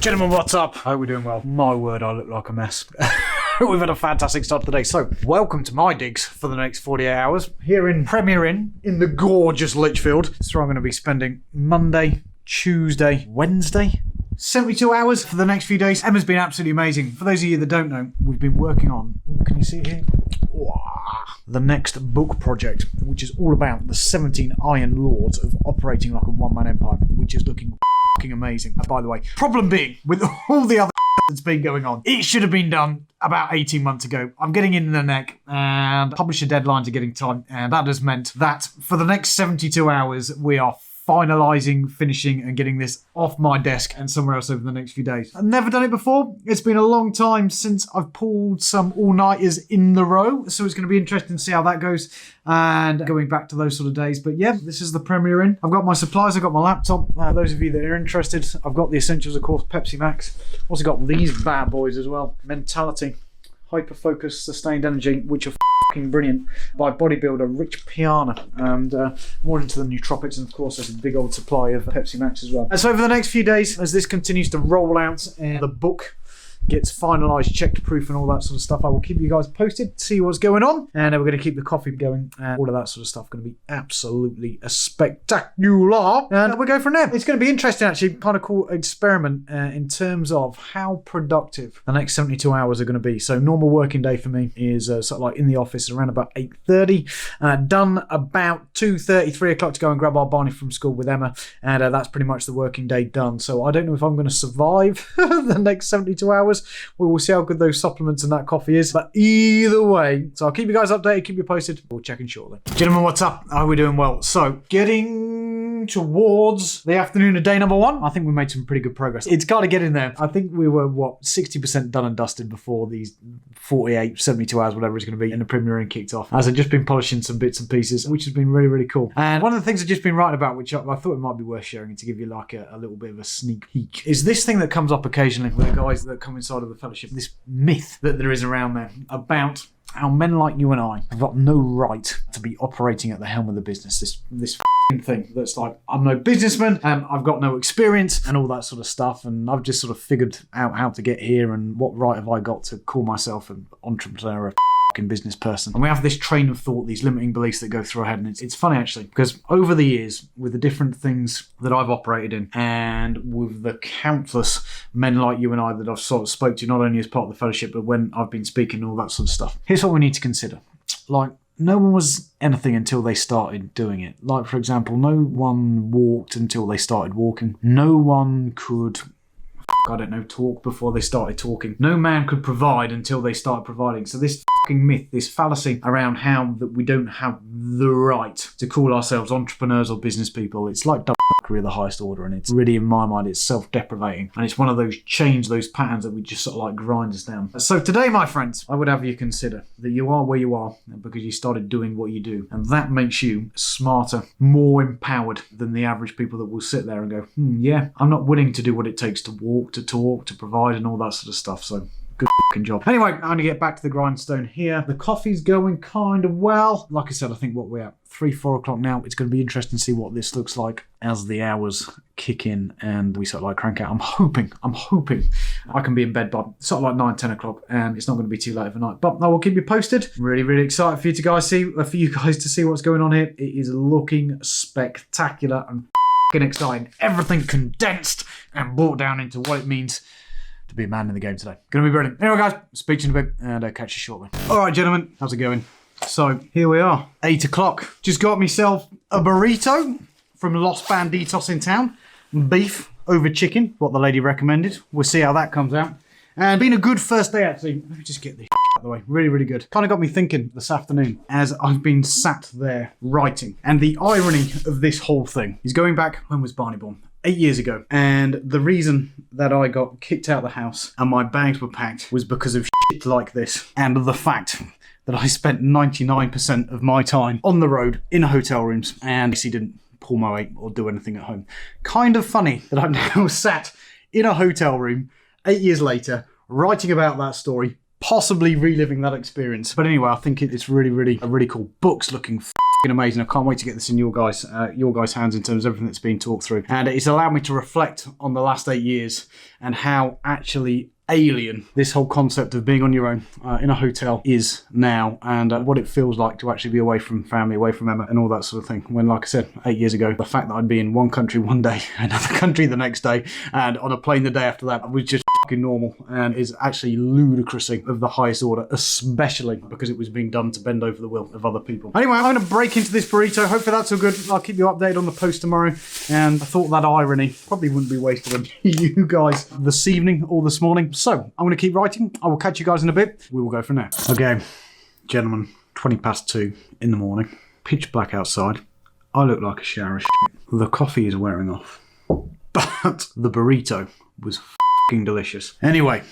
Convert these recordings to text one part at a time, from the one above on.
Gentlemen, what's up? Hope we're doing well. My word, I look like a mess. We've had a fantastic start to the day. So, welcome to my digs for the next 48 hours here in Premier Inn in the gorgeous Lichfield. It's where I'm going to be spending Monday, Tuesday, Wednesday, 72 hours for the next few days. Emma's been absolutely amazing. For those of you that don't know, we've been working on, can you see it here? The next book project, which is all about the 17 Iron Lords of operating like a one-man empire, which is looking fucking amazing. And by the way, problem being, with all the other that's been going on, it should have been done about 18 months ago. I'm getting in the neck, and publisher deadlines are getting tight, and that has meant that for the next 72 hours, we are finalising, finishing, and getting this off my desk and somewhere else over the next few days. I've never done it before. It's been a long time since I've pulled some all-nighters in the row, so it's going to be interesting to see how that goes and going back to those sort of days. But yeah, this is the Premier Inn. I've got my supplies, I've got my laptop. Those of you that are interested, I've got the essentials, of course, Pepsi Max. Also got these bad boys as well. Mentality, Hyper-Focus, Sustained Energy, which are fucking brilliant, by bodybuilder Rich Piana, and more into the nootropics, and of course there's a big old supply of Pepsi Max as well. And so over the next few days, as this continues to roll out and the book gets finalised, checked proof and all that sort of stuff, I will keep you guys posted, see what's going on, and we're going to keep the coffee going, and all of that sort of stuff going to be absolutely spectacular, and we'll go from there. It's going to be interesting, actually, kind of cool experiment in terms of how productive the next 72 hours are going to be. So normal working day for me is sort of like in the office around about 8:30, done about 2:30, 3 o'clock to go and grab our Barney from school with Emma, and that's pretty much the working day done. So I don't know if I'm going to survive the next 72 hours. We will see how good those supplements and that coffee is. But either way, so I'll keep you guys updated, keep you posted. We'll check in shortly. Gentlemen, what's up? How are we doing? Well, so getting towards the afternoon of day number one, I think we made some pretty good progress. It's got to get in there. I think we were, 60% done and dusted before these 48, 72 hours, whatever it's going to be, in the Premier Inn kicked off. As I've just been polishing some bits and pieces, which has been really, really cool. And one of the things I've just been writing about, which I thought it might be worth sharing to give you like a little bit of a sneak peek, is this thing that comes up occasionally with the guys that come inside of the fellowship, this myth that there is around there about how men like you and I have got no right to be operating at the helm of the business. This thing that's like, I'm no businessman, I've got no experience and all that sort of stuff, and I've just sort of figured out how to get here, and what right have I got to call myself an entrepreneur, business person. And we have this train of thought, these limiting beliefs that go through our head, and it's funny actually, because over the years, with the different things that I've operated in, and with the countless men like you and I that I've sort of spoke to, not only as part of the fellowship, but when I've been speaking and all that sort of stuff, here's what we need to consider. Like, no one was anything until they started doing it. Like, for example, no one walked until they started walking. No one could talk before they started talking. No man could provide until they started providing. So this myth, this fallacy around how that we don't have the right to call ourselves entrepreneurs or business people, it's like of the highest order, and it's really, in my mind, it's self-deprivating, and it's one of those chains, those patterns that we just sort of like grind us down. So today, my friends, I would have you consider that you are where you are because you started doing what you do, and that makes you smarter, more empowered than the average people that will sit there and go, yeah, I'm not willing to do what it takes to walk, to talk, to provide, and all that sort of stuff. So good job. Anyway, I'm going to get back to the grindstone here. The coffee's going kind of well. Like I said, I think what we're at, 3-4 o'clock now. It's going to be interesting to see what this looks like as the hours kick in and we sort of like crank out. I'm hoping I can be in bed by sort of like 9-10 o'clock, and it's not going to be too late overnight. But I will keep you posted. Really, really excited for you guys to see what's going on here. It is looking spectacular and exciting. Everything condensed and brought down into what it means to be a man in the game today. Gonna be brilliant. Anyway, guys, speak to you in a bit, and I'll catch you shortly. All right, gentlemen, how's it going? So here we are, 8 o'clock. Just got myself a burrito from Los Banditos in town. Beef over chicken, what the lady recommended. We'll see how that comes out. And been a good first day, actually. Let me just get this out of the way. Really, really good. Kind of got me thinking this afternoon as I've been sat there writing. And the irony of this whole thing is going back, when was Barney born? 8 years ago. And the reason that I got kicked out of the house and my bags were packed was because of shit like this. And the fact that I spent 99% of my time on the road in hotel rooms and basically didn't pull my weight or do anything at home. Kind of funny that I'm now sat in a hotel room 8 years later writing about that story, possibly reliving that experience. But anyway, I think it's really, really cool. Book's looking amazing. I can't wait to get this in your guys' hands in terms of everything that's been talked through. And it's allowed me to reflect on the last 8 years and how actually alien this whole concept of being on your own in a hotel is now, and what it feels like to actually be away from family, away from Emma and all that sort of thing, when, like I said, 8 years ago, the fact that I'd be in one country one day, another country the next day, and on a plane the day after that was just fucking normal, and is actually ludicrousy of the highest order, especially because it was being done to bend over the will of other people. Anyway, I'm going to break into this burrito. Hopefully that's all good. I'll keep you updated on the post tomorrow, and I thought that irony probably wouldn't be wasted on you guys this evening or this morning. So I'm going to keep writing. I will catch you guys in a bit. We will go from there. Okay, gentlemen, 2:20 in the morning. Pitch black outside. I look like a shower of shit. The coffee is wearing off. But the burrito was f***ing delicious. Anyway,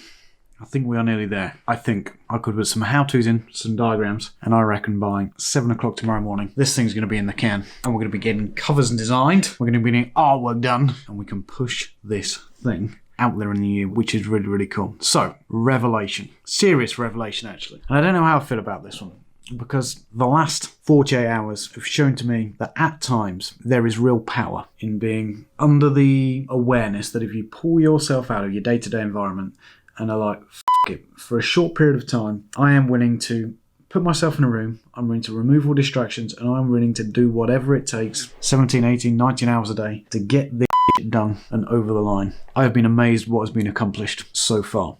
I think we are nearly there. I think I could put some how-tos in, some diagrams, and I reckon by 7 o'clock tomorrow morning, this thing's going to be in the can, and we're going to be getting covers designed, we're going to be getting artwork done, and we can push this thing out there in the year, which is really, really cool. So, revelation. Serious revelation, actually. And I don't know how I feel about this one, because the last 48 hours have shown to me that at times there is real power in being under the awareness that if you pull yourself out of your day-to-day environment and are like, f*** it, for a short period of time, I am willing to put myself in a room, I'm willing to remove all distractions, and I'm willing to do whatever it takes, 17, 18, 19 hours a day, to get this shit done and over the line. I have been amazed what has been accomplished so far.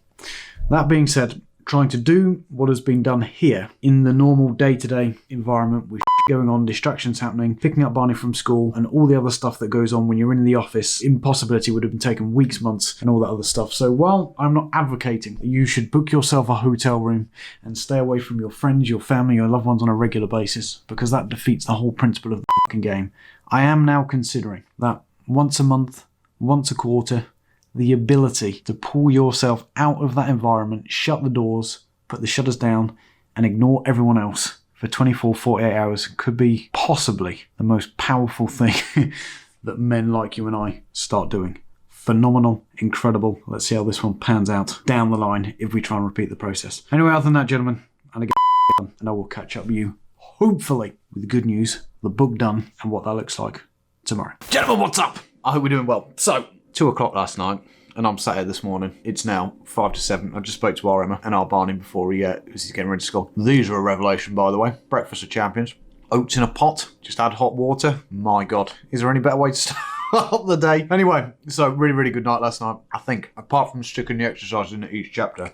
That being said, trying to do what has been done here in the normal day-to-day environment with going on, distractions happening, picking up Barney from school, and all the other stuff that goes on when you're in the office, impossibility would have been taken weeks, months, and all that other stuff. So while I'm not advocating that you should book yourself a hotel room and stay away from your friends, your family, your loved ones on a regular basis, because that defeats the whole principle of the fucking game, I am now considering that once a month, once a quarter, the ability to pull yourself out of that environment, shut the doors, put the shutters down, and ignore everyone else for 24, 48 hours could be possibly the most powerful thing that men like you and I start doing. Phenomenal, incredible. Let's see how this one pans out down the line if we try and repeat the process. Anyway, other than that, gentlemen, I'm going to get done, and I will catch up with you, hopefully, with the good news, the book done, and what that looks like tomorrow. Gentlemen, what's up? I hope we're doing well. So, 2 o'clock last night, and I'm sat here this morning. It's now 5 to 7. I just spoke to our Emma and our Barney before he's getting ready to school. These are a revelation, by the way. Breakfast of champions. Oats in a pot. Just add hot water. My God. Is there any better way to start the day? Anyway, so really, really good night last night. I think, apart from sticking the exercises into each chapter,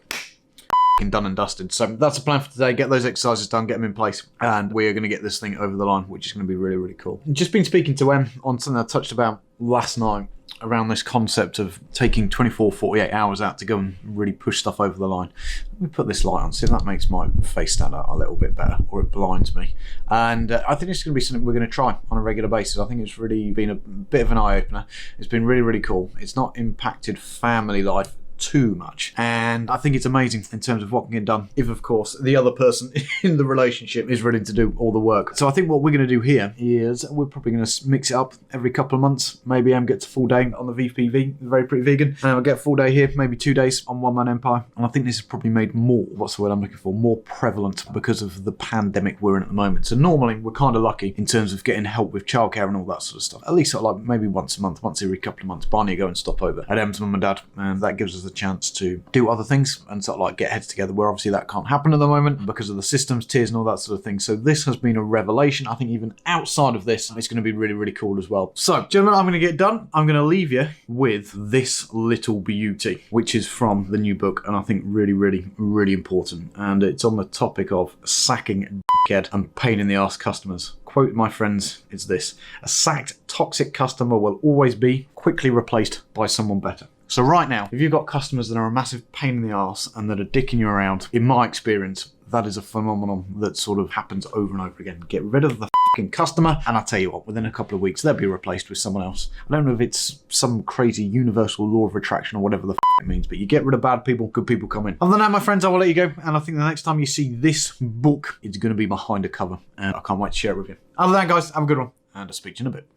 done and dusted. So that's the plan for today. Get those exercises done, get them in place, and we are going to get this thing over the line, which is going to be really, really cool. Just been speaking to Em on something I touched about last night around this concept of taking 24, 48 hours out to go and really push stuff over the line. Let me put this light on, see if that makes my face stand out a little bit better, or it blinds me. And I think it's going to be something we're going to try on a regular basis. I think it's really been a bit of an eye-opener. It's been really, really cool. It's not impacted family life too much, and I think it's amazing in terms of what can get done if, of course, the other person in the relationship is willing to do all the work. So I think what we're going to do here is we're probably going to mix it up every couple of months. Maybe Em gets a full day on the VPV, Very Pretty Vegan, and I'll get a full day here, maybe 2 days on One Man Empire. And I think this is probably made more, what's the word I'm looking for, more prevalent because of the pandemic we're in at the moment. So normally we're kind of lucky in terms of getting help with childcare and all that sort of stuff. At least sort of like maybe once a month, once every couple of months, Barney go and stop over at Em's mum and dad, and that gives us the chance to do other things and sort of like get heads together, where obviously that can't happen at the moment because of the systems, tiers and all that sort of thing. So this has been a revelation. I think even outside of this, it's going to be really, really cool as well. So gentlemen, I'm going to get done. I'm going to leave you with this little beauty, which is from the new book, and I think really, really, really important. And it's on the topic of sacking dickhead and pain in the arse customers. Quote, my friends, it's this: a sacked toxic customer will always be quickly replaced by someone better. So right now, if you've got customers that are a massive pain in the arse and that are dicking you around, in my experience, that is a phenomenon that sort of happens over and over again. Get rid of the fucking customer, and I tell you what, within a couple of weeks, they'll be replaced with someone else. I don't know if it's some crazy universal law of attraction or whatever the it means, but you get rid of bad people, good people come in. Other than that, my friends, I will let you go, and I think the next time you see this book, it's going to be behind a cover, and I can't wait to share it with you. Other than that, guys, have a good one, and I'll speak to you in a bit.